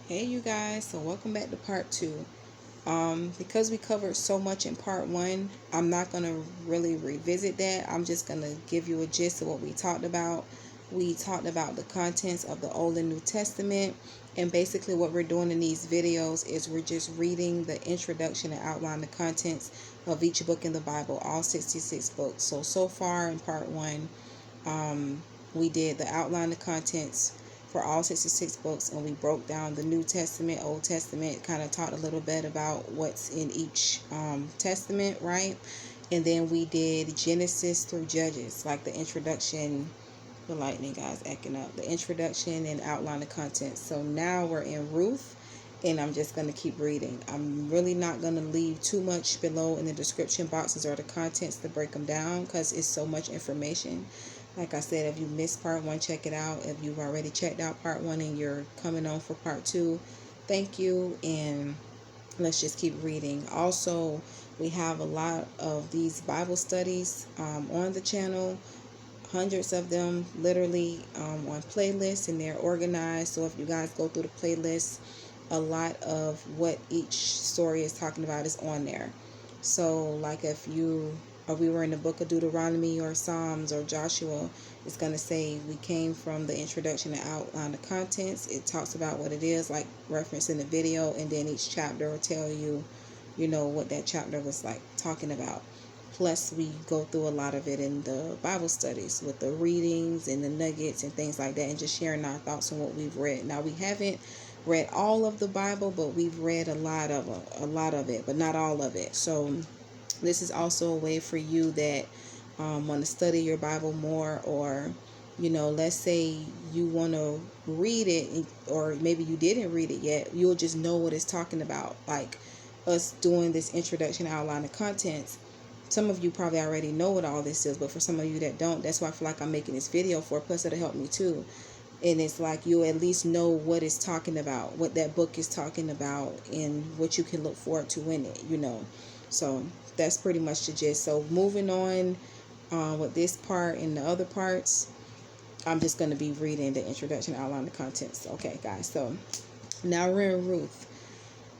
Hey you guys, so welcome back to part two. Because we covered so much in part one, I'm not gonna really revisit that. I'm just gonna give you a gist of what we talked about. We talked about the contents of the Old and New Testament, and basically what we're doing in these videos is we're just reading the introduction and outline the contents of each book in the Bible, all 66 books. So far in part one, we did the outline, the contents for all 66 books, and we broke down the New Testament, Old Testament, kind of talked a little bit about what's in each testament, right? And then we did Genesis through Judges, like the introduction. The lightning guys acting up. The introduction and outline the contents. So now we're in Ruth, and I'm just going to keep reading. I'm really not going to leave too much below in the description boxes or the contents to break them down because it's so much information. Like I said, if you missed part one, check it out. If you've already checked out part one and you're coming on for part two, thank you, and let's just keep reading. Also, we have a lot of these Bible studies on the channel, hundreds of them literally on playlists, and they're organized. So if you guys go through the playlist, a lot of what each story is talking about is on there. So like if you or we were in the book of Deuteronomy or Psalms or Joshua, it's going to say we came from the introduction and outline the contents. It talks about what it is, like reference in the video, and then each chapter will tell you, what that chapter was like talking about. Plus, we go through a lot of it in the Bible studies with the readings and the nuggets and things like that, and just sharing our thoughts on what we've read. Now, we haven't read all of the Bible, but we've read a lot of it, but not all of it. So, this is also a way for you that want to study your Bible more, or let's say you want to read it, or maybe you didn't read it yet. You'll just know what it's talking about, like us doing this introduction outline of contents. Some of you probably already know what all this is, but for some of you that don't, that's why I feel like I'm making this video for. Plus, it'll help me too. And it's like you at least know what it's talking about, what that book is talking about, and what you can look forward to in it. So that's pretty much the gist. So moving on with this part and the other parts, I'm just going to be reading the introduction, outline, the contents. Okay, guys. So now we're in Ruth,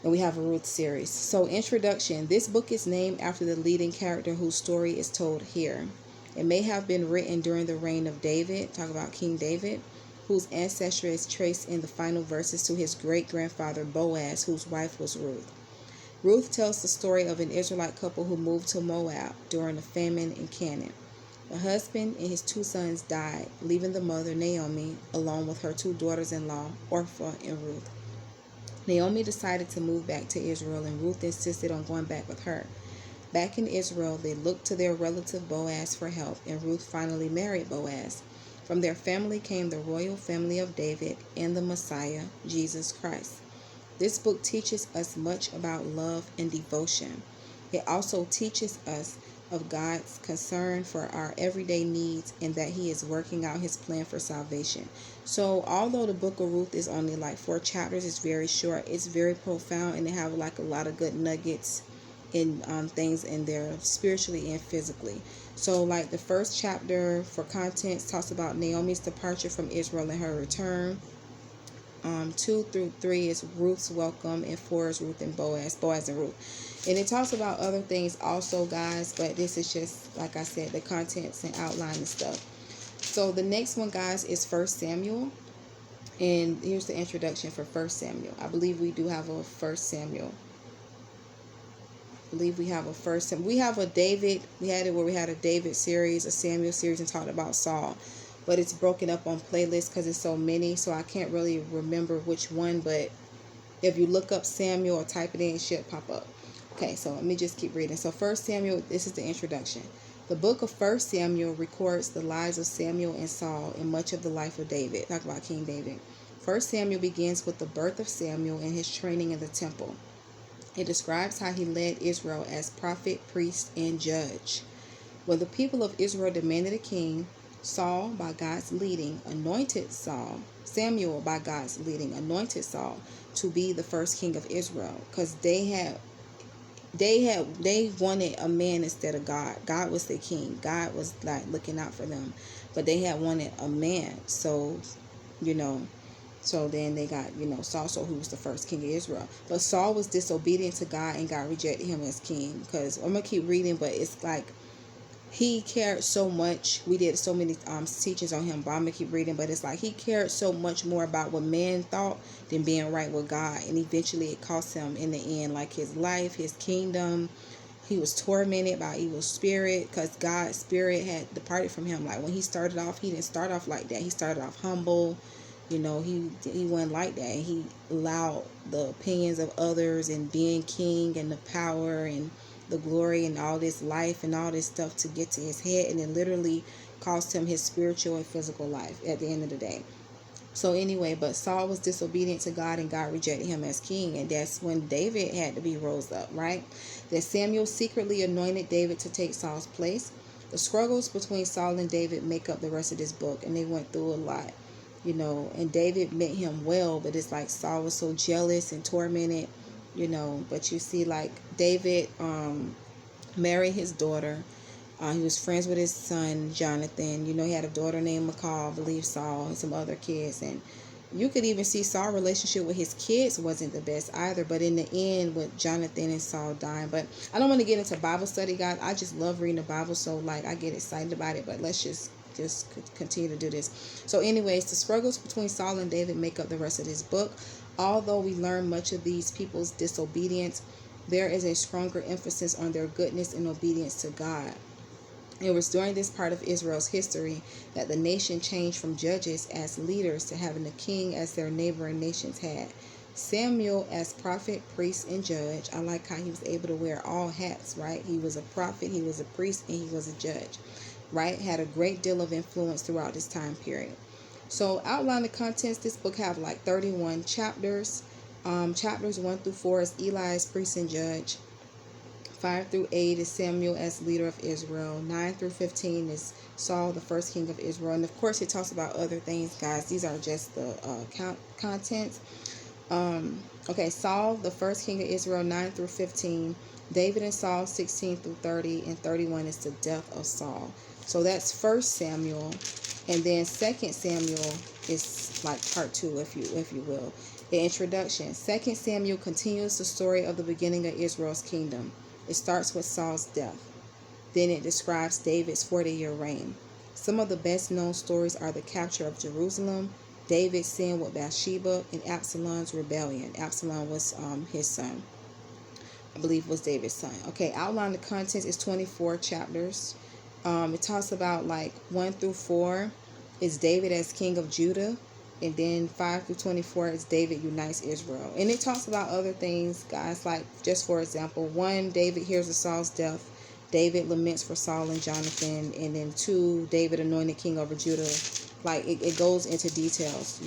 and we have a Ruth series. So introduction. This book is named after the leading character whose story is told here. It may have been written during the reign of David, talk about King David, whose ancestry is traced in the final verses to his great-grandfather Boaz, whose wife was Ruth. Ruth tells the story of an Israelite couple who moved to Moab during a famine in Canaan. The husband and his two sons died, leaving the mother, Naomi, alone with her two daughters-in-law, Orpah and Ruth. Naomi decided to move back to Israel, and Ruth insisted on going back with her. Back in Israel, they looked to their relative Boaz for help, and Ruth finally married Boaz. From their family came the royal family of David and the Messiah, Jesus Christ. This book teaches us much about love and devotion. It also teaches us of God's concern for our everyday needs, and that he is working out his plan for salvation. So although the book of Ruth is only like 4 chapters, it's very short, it's very profound, and they have like a lot of good nuggets in things in there spiritually and physically. So like the first chapter for contents talks about Naomi's departure from Israel and her return. 2 through 3 is Ruth's welcome, and 4 is Ruth and Boaz and Ruth. And it talks about other things also, guys, but this is just, like I said, the contents and outline and stuff. So the next one, guys, is 1 Samuel. And here's the introduction for 1 Samuel. I believe we do have a 1 Samuel. We have a David. We had it where we had a David series, a Samuel series, and talked about Saul. But it's broken up on playlists because it's so many, so I can't really remember which one. But if you look up Samuel or type it in, it should pop up. Okay, so let me just keep reading. So 1 Samuel, this is the introduction. The book of 1 Samuel records the lives of Samuel and Saul and much of the life of David. Talk about King David. 1 Samuel begins with the birth of Samuel and his training in the temple. It describes how he led Israel as prophet, priest, and judge. When the people of Israel demanded a king, Saul, by God's leading, anointed Samuel, by God's leading, anointed Saul to be the first king of Israel, because they wanted a man instead of God. God was the king. God was like looking out for them, but they had wanted a man. So, So then they got, Saul, so who was the first king of Israel. But Saul was disobedient to God, and God rejected him as king. Because I'm going to keep reading, but it's like he cared so much. We did so many teachings on him, but I'm going to keep reading. But it's like he cared so much more about what man thought than being right with God. And eventually it cost him in the end, like his life, his kingdom. He was tormented by evil spirit because God's spirit had departed from him. Like when he started off, he didn't start off like that. He started off humble. He wasn't like that. He allowed the opinions of others and being king and the power and the glory and all this life and all this stuff to get to his head, and it literally cost him his spiritual and physical life at the end of the day. So anyway, but Saul was disobedient to God, and God rejected him as king, and that's when David had to be rose up, right? That Samuel secretly anointed David to take Saul's place. The struggles between Saul and David make up the rest of this book, and they went through a lot. And David meant him well, but it's like Saul was so jealous and tormented, but you see, like, David married his daughter. He was friends with his son, Jonathan. He had a daughter named Michal, I believe Saul, and some other kids. And you could even see Saul's relationship with his kids wasn't the best either. But in the end, with Jonathan and Saul dying. But I don't want to get into Bible study, guys. I just love reading the Bible, so, like, I get excited about it. But let's just continue to do this. So anyways, the struggles between Saul and David make up the rest of this book. Although we learn much of these people's disobedience, there is a stronger emphasis on their goodness and obedience to God. It was during this part of Israel's history that the nation changed from judges as leaders to having a king as their neighboring nations had. Samuel as prophet, priest, and judge. I like how he was able to wear all hats, right? He was a prophet, he was a priest, and he was a judge, right? Had a great deal of influence throughout this time period. So outline the contents. This book have like 31 chapters. Chapters 1 through 4 is Eli as priest and judge. 5 through 8 is Samuel as leader of Israel. 9 through 15 is Saul, the first king of Israel. And of course, it talks about other things, guys. These are just the contents. Okay, Saul, the first king of Israel, 9 through 15. David and Saul, 16 through 30. And 31 is the death of Saul. So that's 1 Samuel. And then 2 Samuel is like part 2, if you will. The introduction. 2 Samuel continues the story of the beginning of Israel's kingdom. It starts with Saul's death. Then it describes David's 40-year reign. Some of the best known stories are the capture of Jerusalem, David's sin with Bathsheba, and Absalom's rebellion. Absalom was his son. I believe was David's son. Okay, outline the contents is 24 chapters. It talks about like 1 through 4 is David as king of Judah. And then 5 through 24 is David unites Israel. And it talks about other things, guys, like just for example, 1, David hears of Saul's death. David laments for Saul and Jonathan. And then 2, David anointed king over Judah. Like it goes into details,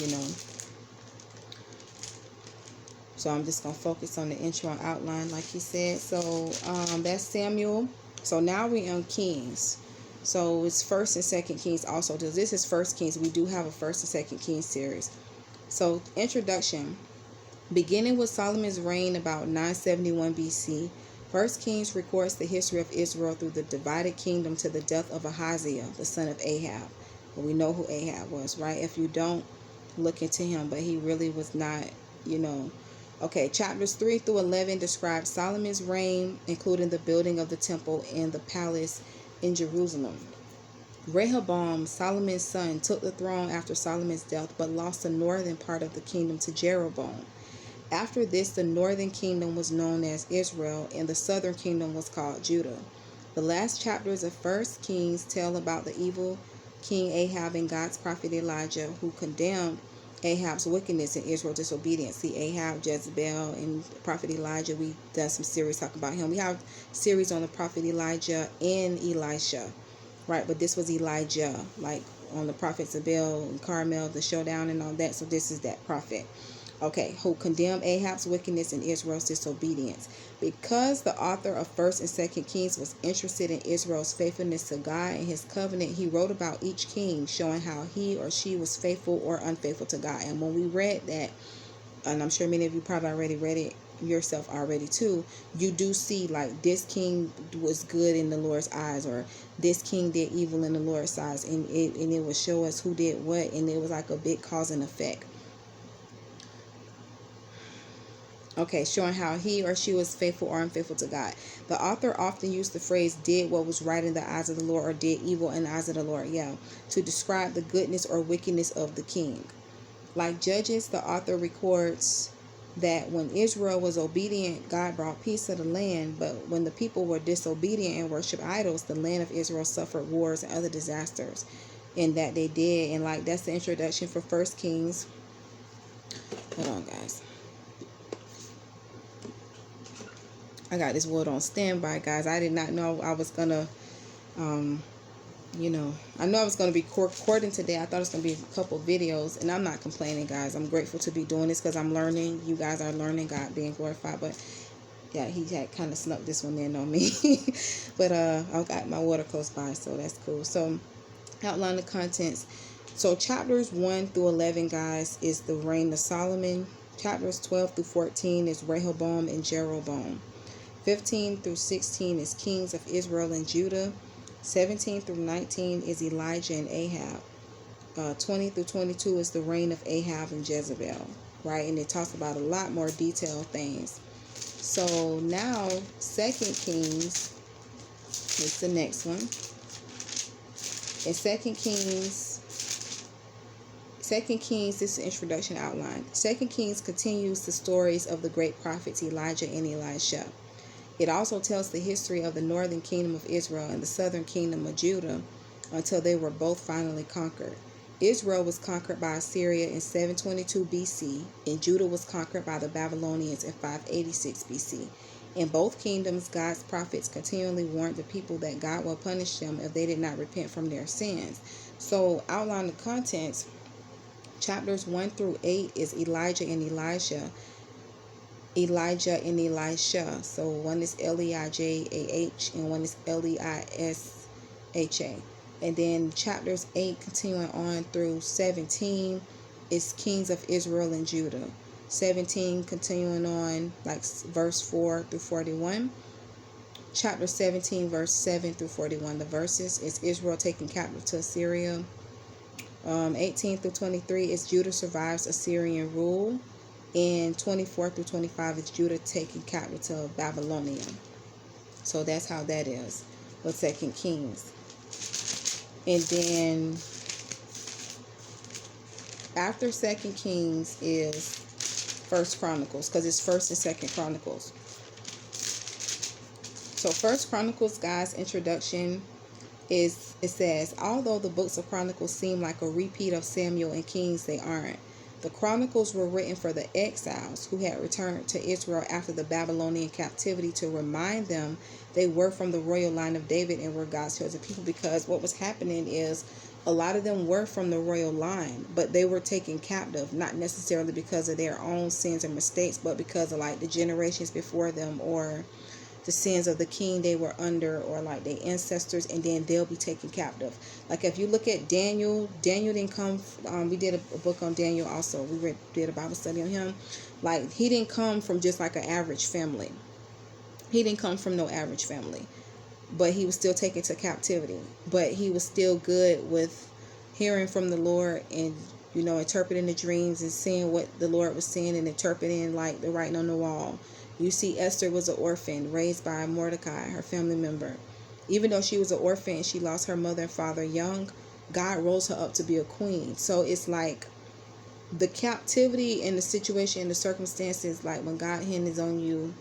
So I'm just going to focus on the intro and outline like he said. So that's Samuel. So now we're on Kings. So it's 1st and 2nd Kings also. This is 1st Kings. We do have a 1st and 2nd Kings series. So introduction. Beginning with Solomon's reign about 971 BC, 1st Kings records the history of Israel through the divided kingdom to the death of Ahaziah, the son of Ahab. We know who Ahab was, right? If you don't, look into him, but he really was not, Okay, chapters 3 through 11 describe Solomon's reign, including the building of the temple and the palace in Jerusalem. Rehoboam, Solomon's son, took the throne after Solomon's death, but lost the northern part of the kingdom to Jeroboam. After this, the northern kingdom was known as Israel, and the southern kingdom was called Judah. The last chapters of 1st Kings tell about the evil King Ahab and God's prophet Elijah, who condemned Ahab's wickedness and Israel's disobedience. See, Ahab, Jezebel, and prophet Elijah, we done some series talking about him. We have series on the prophet Elijah and Elisha, right? But this was Elijah, like on the prophets of Baal and Carmel, the showdown and all that. So this is that prophet. Okay, who condemned Ahab's wickedness and Israel's disobedience. Because the author of 1st and 2nd Kings was interested in Israel's faithfulness to God and his covenant, he wrote about each king, showing how he or she was faithful or unfaithful to God. And when we read that, and I'm sure many of you probably already read it yourself already too, you do see like this king was good in the Lord's eyes, or this king did evil in the Lord's eyes, and it would show us who did what, and it was like a big cause and effect. Okay, showing how he or she was faithful or unfaithful to God. The author often used the phrase did what was right in the eyes of the Lord or did evil in the eyes of the Lord, to describe the goodness or wickedness of the king. Like Judges, the author records that when Israel was obedient, God brought peace to the land, but when the people were disobedient and worshiped idols, the land of Israel suffered wars and other disasters, and that they did. And like that's the introduction for First Kings. Hold on, guys. I got this word on standby, guys. I did not know I was gonna, I know I was gonna be recording today. I thought it was gonna be a couple videos, and I'm not complaining, guys. I'm grateful to be doing this because I'm learning. You guys are learning, God being glorified. But yeah, he had kind of snuck this one in on me. But I've got my water close by, so that's cool. So outline the contents. So chapters 1 through 11, guys, is the reign of Solomon. Chapters 12 through 14 is Rehoboam and Jeroboam. 15 through 16 is kings of Israel and Judah. 17 through 19 is Elijah and Ahab. 20 through 22 is the reign of Ahab and Jezebel, right? And it talks about a lot more detailed things. So now, 2 Kings is the next one. In 2 Kings, this is the introduction outline. 2 Kings continues the stories of the great prophets Elijah and Elisha. It also tells the history of the northern kingdom of Israel and the southern kingdom of Judah until they were both finally conquered. Israel was conquered by Assyria in 722 BC, and Judah was conquered by the Babylonians in 586 BC. In both kingdoms, God's prophets continually warned the people that God will punish them if they did not repent from their sins. So, outline the contents. Chapters 1 through 8 is Elijah and Elisha. Elijah and Elisha. So one is L-E-I-J-A-H and one is L-E-I-S-H-A. And then chapters 8 continuing on through 17 is kings of Israel and Judah. 17 continuing on like verse 4 through 41. Chapter 17 verse 7 through 41. The verses is Israel taken captive to Assyria. 18 through 23 is Judah survives Assyrian rule. And 24 through 25 is Judah taken captive to Babylonia. So that's how that is with 2 Kings. And then after 2 Kings is 1 Chronicles, because it's 1st and 2nd Chronicles. So 1 Chronicles, guys, introduction is, it says, although the books of Chronicles seem like a repeat of Samuel and Kings, they aren't. The Chronicles were written for the exiles who had returned to Israel after the Babylonian captivity to remind them they were from the royal line of David and were God's chosen people, because what was happening is a lot of them were from the royal line, but they were taken captive, not necessarily because of their own sins or mistakes, but because of like the generations before them or the sins of the king they were under, or like their ancestors, and then they'll be taken captive. Like if you look at Daniel didn't come, we did a book on Daniel also. We did a Bible study on him. Like he didn't come from just like an average family. He didn't come from no average family, but he was still taken to captivity. But he was still good with hearing from the Lord and, interpreting the dreams and seeing what the Lord was saying and interpreting like the writing on the wall. You see, Esther was an orphan raised by Mordecai, her family member. Even though she was an orphan, she lost her mother and father young. God rose her up to be a queen. So it's like the captivity and the situation and the circumstances, like when God hands on you,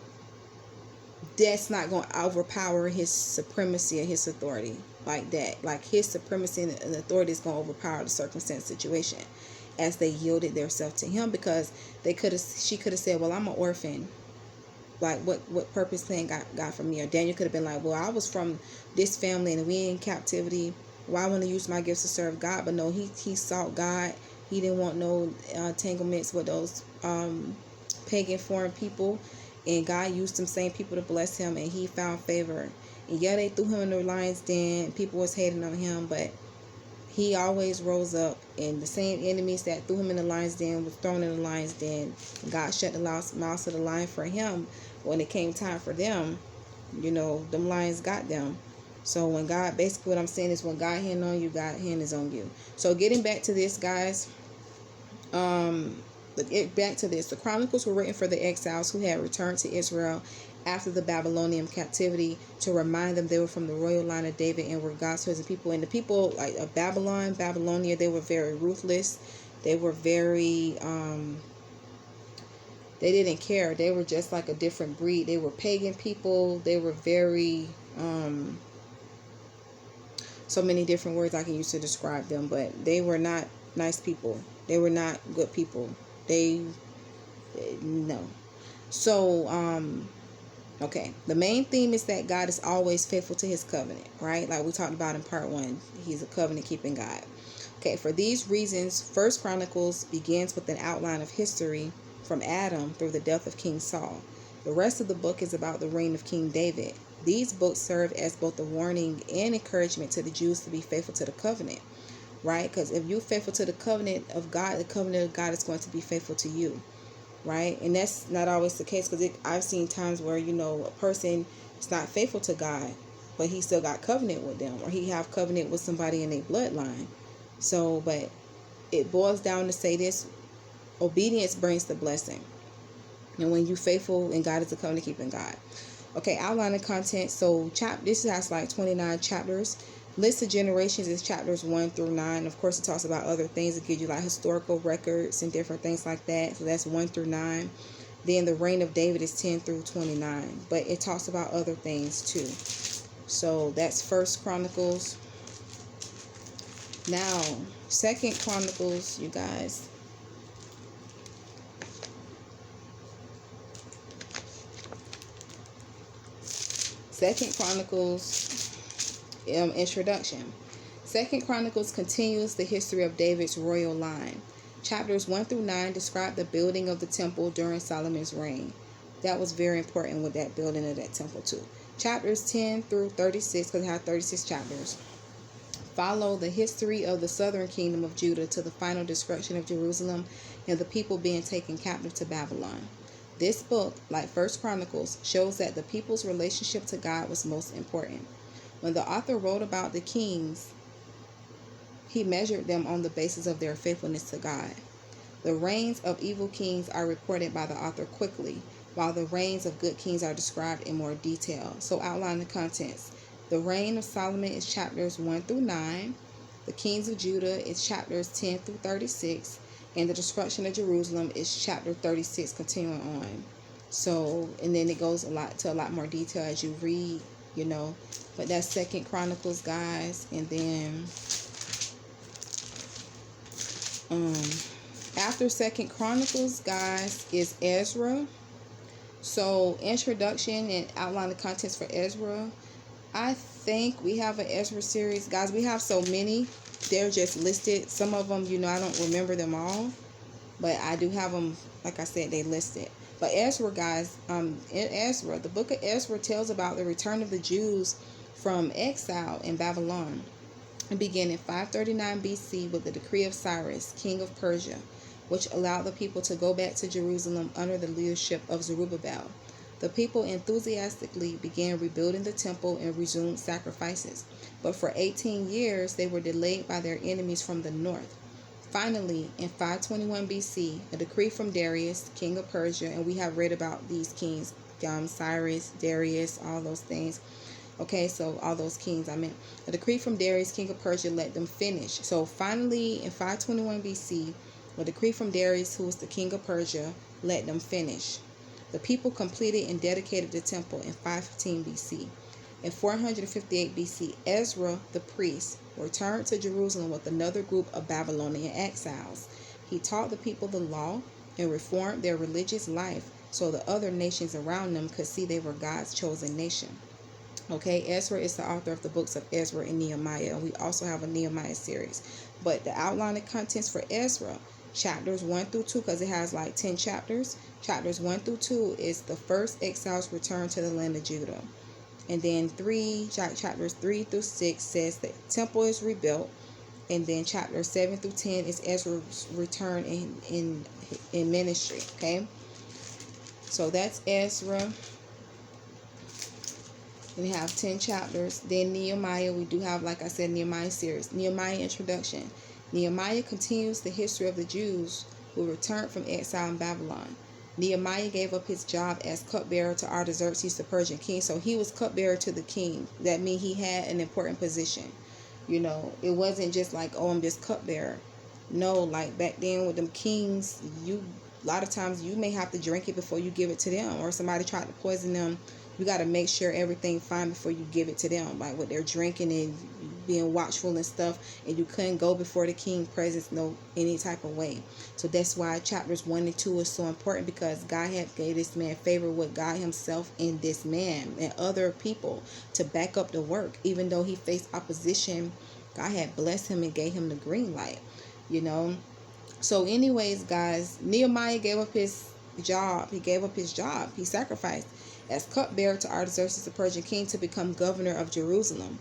that's not going to overpower his supremacy or his authority like that. Like his supremacy and authority is going to overpower the circumstance situation as they yielded themselves to him, because she could have said, well, I'm an orphan. Like what purpose plan God for me? Or Daniel could have been like, well, I was from this family and we in captivity. Well, I want to use my gifts to serve God. But no, he sought God. He didn't want no entanglements with those pagan foreign people. And God used them same people to bless him, and he found favor. And yeah, they threw him in the lion's den. People was hating on him, but he always rose up, and the same enemies that threw him in the lion's den was thrown in the lion's den. God shut the mouths of the lion for him. When it came time for them, them lions got them. So when God, basically what I'm saying is when God hand on you, God hand is on you. So getting back to this, guys, back to this. The Chronicles were written for the exiles who had returned to Israel after the Babylonian captivity to remind them they were from the royal line of David and were God's chosen people. And the people like of Babylonia, they were very ruthless. They were very they didn't care. They were just like a different breed. They were pagan people. They were very so many different words I can use to describe them, but they were not nice people. They were not good people. No. So okay, the main theme is that God is always faithful to his covenant, right? Like we talked about in part 1. He's a covenant keeping God. Okay, for these reasons, First Chronicles begins with an outline of history from Adam through the death of King Saul. The rest of the book is about the reign of King David. These books serve as both a warning and encouragement to the Jews to be faithful to the covenant, right? Because if you're faithful to the covenant of God, the covenant of God is going to be faithful to you, right? And that's not always the case, because I've seen times where, a person is not faithful to God, but he still got covenant with them, or he have covenant with somebody in their bloodline. So, but it boils down to say this: obedience brings the blessing. And when you faithful and God is a covenant keeping God. Okay, outline and content. So this has like 29 chapters. List of generations is chapters 1 through 9. Of course, it talks about other things. It gives you like historical records and different things like that. So that's 1 through 9. Then the reign of David is 10 through 29. But it talks about other things too. So that's First Chronicles. Now, Second Chronicles, you guys. Second Chronicles introduction. Second Chronicles continues the history of David's royal line. Chapters 1 through 9 describe the building of the temple during Solomon's reign. That was very important with that building of that temple too. Chapters 10 through 36, because it has 36 chapters, follow the history of the southern kingdom of Judah to the final destruction of Jerusalem and the people being taken captive to Babylon. This book, like First Chronicles, shows that the people's relationship to God was most important. When the author wrote about the kings, he measured them on the basis of their faithfulness to God. The reigns of evil kings are reported by the author quickly, while the reigns of good kings are described in more detail. So outline the contents. The reign of Solomon is chapters 1 through 9. The kings of Judah is chapters 10 through 36. And the destruction of Jerusalem is chapter 36, continuing on. So, and then it goes a lot more detail as you read, But that's Second Chronicles, guys. And then after Second Chronicles, guys, is Ezra. So, introduction and outline the contents for Ezra. I think we have an Ezra series. Guys, we have so many. They're just listed. Some of them, I don't remember them all. But I do have them, like I said, they listed. But Ezra, guys, in Ezra, the book of Ezra tells about the return of the Jews from exile in Babylon. It began in 539 BC with the decree of Cyrus, king of Persia, which allowed the people to go back to Jerusalem under the leadership of Zerubbabel. The people enthusiastically began rebuilding the temple and resumed sacrifices. But for 18 years, they were delayed by their enemies from the north. Finally, in 521 BC, a decree from Darius, king of Persia, and we have read about these kings, Cyrus, Darius, all those things. Okay, so all those kings, a decree from Darius, king of Persia, let them finish. So finally, in 521 BC, a decree from Darius, who was the king of Persia, let them finish. The people completed and dedicated the temple in 515 BC. In 458 BC, Ezra, the priest, returned to Jerusalem with another group of Babylonian exiles. He taught the people the law and reformed their religious life so the other nations around them could see they were God's chosen nation. Okay, Ezra is the author of the books of Ezra and Nehemiah, and we also have a Nehemiah series. But the outline and contents for Ezra, chapters 1 through 2, because it has like 10 chapters. Chapters 1 through 2 is the first exiles return to the land of Judah. And then chapters 3 through 6 says the temple is rebuilt. And then chapters 7 through 10 is Ezra's return in ministry. Okay, so that's Ezra. We have 10 chapters. Then Nehemiah, we do have, like I said, Nehemiah series. Nehemiah introduction. Nehemiah continues the history of the Jews who returned from exile in Babylon. Nehemiah gave up his job as cupbearer to Artaxerxes, the Persian king. So he was cupbearer to the king. That means he had an important position. It wasn't just like, oh, I'm just cupbearer. No, like back then with them kings, a lot of times you may have to drink it before you give it to them, or somebody tried to poison them. You got to make sure everything's fine before you give it to them, like what they're drinking and being watchful and stuff. And you couldn't go before the king's presence any type of way. So that's why chapters 1 and 2 is so important, because God had gave this man favor with God himself and this man and other people to back up the work. Even though he faced opposition, God had blessed him and gave him the green light. So anyways, guys, Nehemiah gave up his job. He sacrificed as cupbearer to Artaxerxes, the Persian king, to become governor of Jerusalem.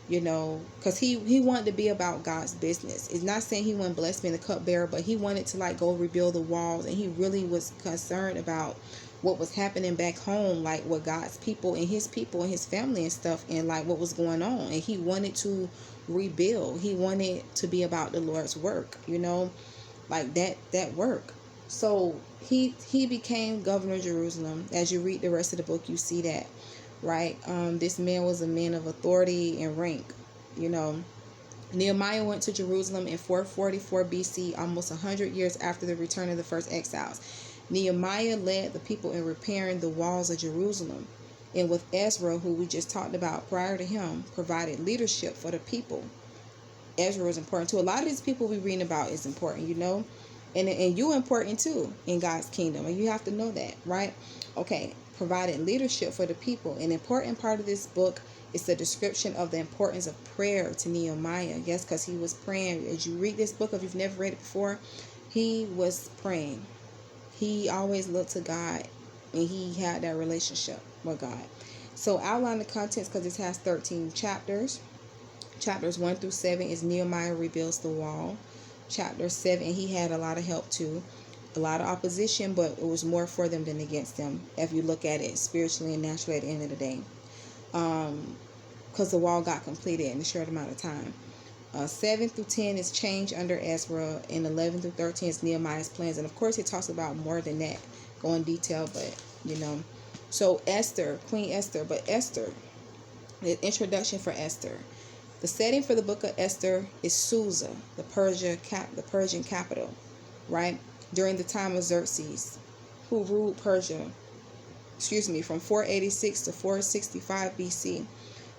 Because he wanted to be about God's business. It's not saying he wasn't blessed being the cupbearer, but he wanted to go rebuild the walls, and he really was concerned about what was happening back home, like with God's people and his family and stuff, and like what was going on. And he wanted to rebuild. He wanted to be about the Lord's work, like that work. So he became governor of Jerusalem. As you read the rest of the book, you see that, right? This man was a man of authority and rank. Nehemiah went to Jerusalem in 444 BC, almost 100 years after the return of the first exiles. Nehemiah led the people in repairing the walls of Jerusalem, and with Ezra, who we just talked about prior to him, provided leadership for the people. Ezra is important too. A lot of these people we reading about is important, and you important too in God's kingdom, and you have to know that, right? Okay, provided leadership for the people. An important part of this book is the description of the importance of prayer to Nehemiah. Yes, because he was praying. As you read this book, if you've never read it before, he was praying. He always looked to God, and he had that relationship with God. So outline the contents, because this has 13 chapters. Chapters 1 through 7 is Nehemiah rebuilds the wall. Chapter 7, he had a lot of help too. A lot of opposition, but it was more for them than against them, if you look at it spiritually and naturally at the end of the day. Because the wall got completed in a short amount of time. 7 through 10 is change under Ezra, and 11 through 13 is Nehemiah's plans. And of course, it talks about more than that, go in detail, but So Esther, Queen Esther, the introduction for Esther. The setting for the book of Esther is Susa, the Persian capital, right? During the time of Xerxes, who ruled Persia, from 486 to 465 BC.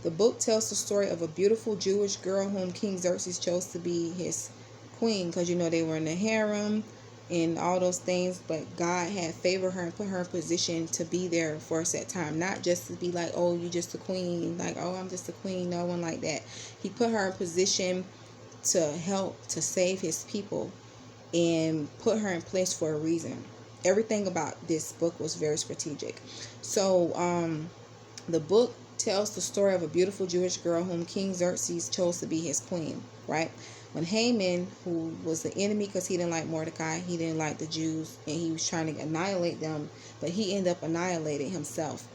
The book tells the story of a beautiful Jewish girl whom King Xerxes chose to be his queen, because they were in the harem and all those things, but God had favored her and put her in position to be there for a set time, not just to be like, oh, you just a queen, like, oh, I'm just a queen. No one like that. He put her in position to help to save his people and put her in place for a reason. Everything about this book was very strategic. So the book tells the story of a beautiful Jewish girl whom King Xerxes chose to be his queen, right? When Haman, who was the enemy because he didn't like Mordecai, he didn't like the Jews, and he was trying to annihilate them, but he ended up annihilating himself.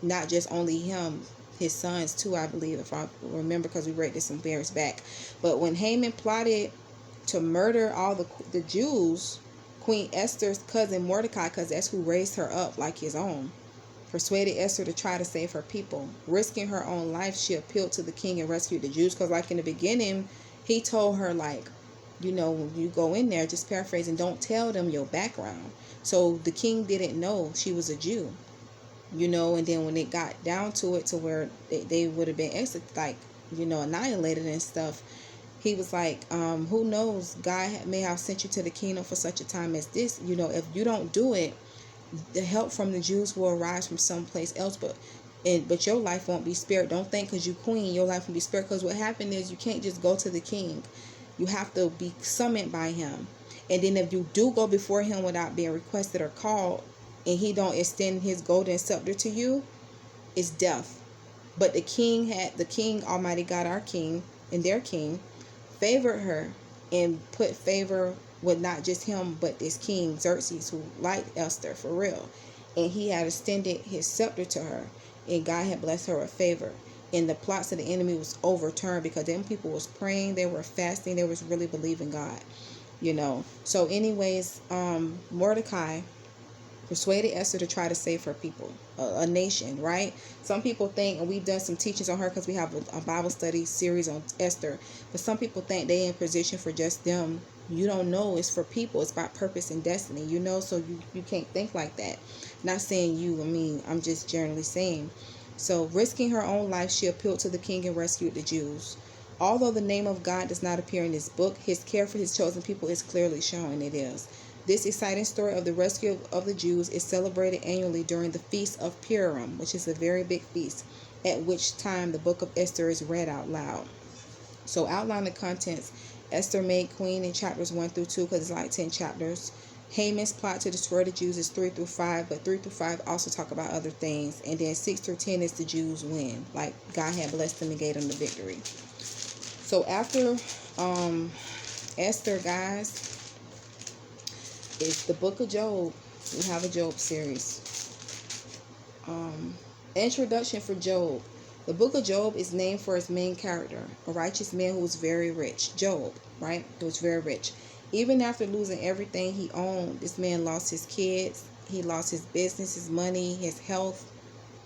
Not just only him, his sons too, I believe, if I remember, because we read this some years back. But when Haman plotted to murder all the Jews, Queen Esther's cousin Mordecai, because that's who raised her up like his own, persuaded Esther to try to save her people. Risking her own life, she appealed to the king and rescued the Jews, because like in the beginning, he told her, like, when you go in there, just paraphrasing, don't tell them your background. So the king didn't know she was a Jew, and then when it got down to it, to where they would have been annihilated and stuff, he was like, who knows, God may have sent you to the kingdom for such a time as this. If you don't do it, the help from the Jews will arise from someplace else, but your life won't be spared. Don't think because you queen, your life will be spared. Because what happened is, you can't just go to the king. You have to be summoned by him. And then if you do go before him without being requested or called, and he don't extend his golden scepter to you, it's death. But the king, Almighty God, our king, and their king, favored her and put favor with not just him, but this King Xerxes, who liked Esther for real. And he had extended his scepter to her, and God had blessed her with favor. And the plots of the enemy was overturned, because them people was praying, they were fasting, they was really believing God. So anyways, Mordecai persuaded Esther to try to save her people, a nation, right? Some people think, and we've done some teachings on her because we have a Bible study series on Esther, but some people think they in position for just them. You don't know, it's for people. It's about purpose and destiny, so you can't think like that. Not saying you, I'm just generally saying. So risking her own life, she appealed to the king and rescued the Jews. Although the name of God does not appear in this book, his care for his chosen people is clearly shown. It is. This exciting story of the rescue of the Jews is celebrated annually during the Feast of Purim, which is a very big feast, at which time the book of Esther is read out loud. So outline the contents. Esther made queen in chapters 1 through 2 because it's like 10 chapters. Haman's plot to destroy the Jews is 3 through 5, but 3 through 5 also talk about other things. And then 6 through 10 is the Jews win. Like God had blessed them and gave them the victory. So after Esther, guys, it's the book of Job. We have a Job series. Introduction for Job. The book of Job is named for its main character, a righteous man who was very rich. Job, right? He was very rich. Even after losing everything he owned, this man lost his kids. He lost his business, his money, his health.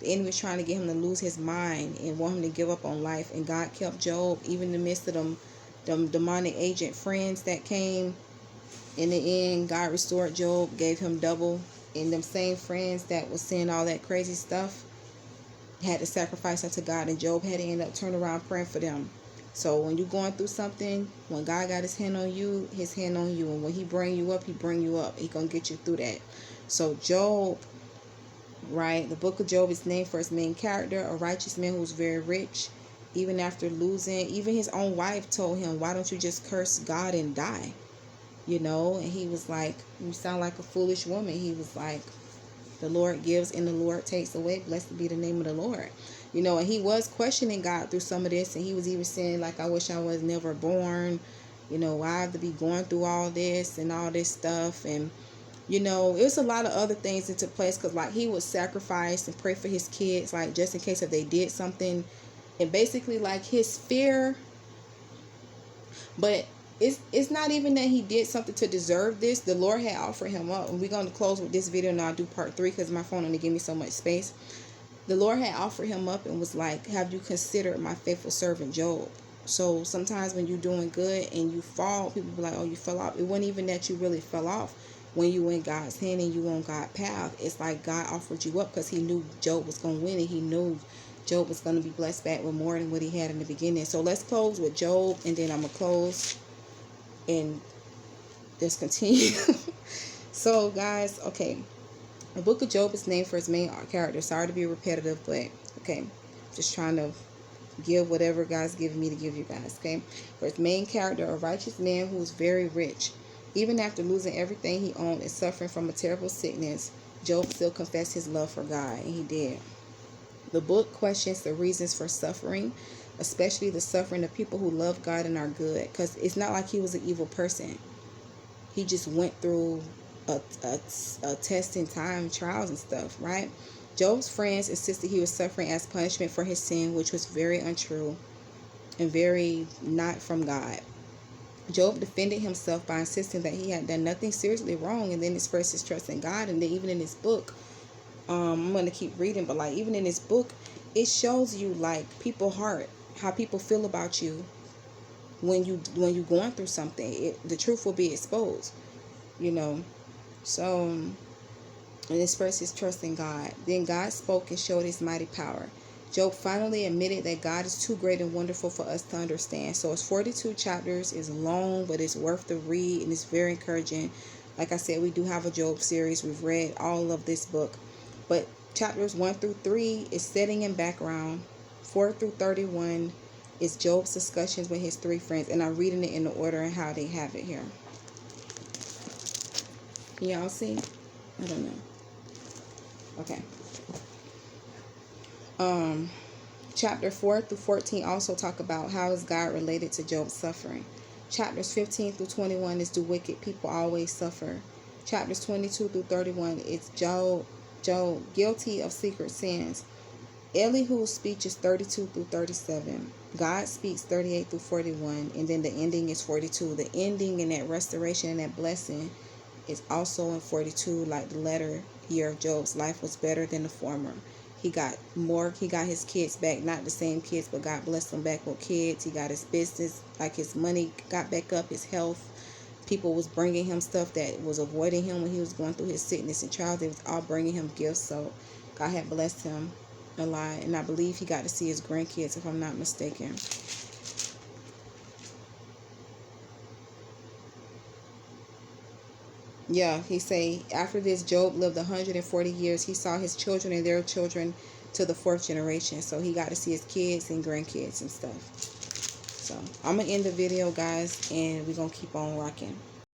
The enemy was trying to get him to lose his mind and want him to give up on life. And God kept Job, even in the midst of them demonic agent friends that came. In the end, God restored Job, gave him double. And them same friends that was saying all that crazy stuff had to sacrifice unto God. And Job had to end up turning around praying for them. So when you're going through something, when God got his hand on you, his hand on you. And when he bring you up, he bring you up. He going to get you through that. So Job, right, the book of Job is named for its main character, a righteous man who was very rich. Even after losing, even his own wife told him, why don't you just curse God and die? And he was like, you sound like a foolish woman. He was like, the Lord gives and the Lord takes away. Blessed be the name of the Lord. And he was questioning God through some of this. And he was even saying, like, I wish I was never born. Why I have to be going through all this and all this stuff. And, it was a lot of other things that took place. Because, like, he would sacrifice and pray for his kids, like, just in case if they did something. And basically, like, his fear. But it's not even that he did something to deserve this. The Lord had offered him up. And we're going to close with this video and I'll do part 3 because my phone only give me so much space. The Lord had offered him up and was like, have you considered my faithful servant Job? So sometimes when you're doing good and you fall, people be like, oh, you fell off. It wasn't even that you really fell off when you in God's hand and you on God's path. It's like God offered you up because he knew Job was going to win and he knew Job was going to be blessed back with more than what he had in the beginning. So let's close with Job and then I'm going to close and just continue. So guys, okay, the book of Job is named for its main character. Sorry to be repetitive, but okay, just trying to give whatever God's given me to give you guys. Okay, for its main character, a righteous man who is very rich. Even after losing everything he owned and suffering from a terrible sickness, Job still confessed his love for God, and he did. The book questions the reasons for suffering, especially the suffering of people who love God and are good, because it's not like he was an evil person. He just went through a testing time, trials and stuff, right? Job's friends insisted he was suffering as punishment for his sin, which was very untrue and very not from God. Job defended himself by insisting that he had done nothing seriously wrong and then expressed his trust in God. And then even in his book, I'm going to keep reading, but like even in his book, it shows you like people's heart, how people feel about you when you're going through something. The truth will be exposed, So, and expressed his trust in God. Then God spoke and showed his mighty power. Job finally admitted that God is too great and wonderful for us to understand. So it's 42 chapters. It's long, but it's worth the read, and it's very encouraging. Like I said, we do have a Job series. We've read all of this book. But chapters 1 through 3 is setting and background. 4 through 31 is Job's discussions with his 3 friends. And I'm reading it in the order and how they have it here. Can y'all see? I don't know. Okay. Chapter 4 through 14 also talk about how is God related to Job's suffering. Chapters 15 through 21 is do wicked people always suffer. Chapters 22 through 31 is Job guilty of secret sins. Elihu's speech is 32 through 37. God speaks 38 through 41. And then the ending is 42. The ending and that restoration and that blessing is also in 42. Like the latter year of Job's life was better than the former. He got more. He got his kids back. Not the same kids, but God blessed him back with kids. He got his business. Like his money got back up. His health. People was bringing him stuff that was avoiding him when he was going through his sickness and trials. They was all bringing him gifts. So God had blessed him a lot. And I believe he got to see his grandkids, if I'm not mistaken. Yeah, he say, after this, Job lived 140 years. He saw his children and their children to the fourth generation. So he got to see his kids and grandkids and stuff. So I'm going to end the video, guys, and we're going to keep on rocking.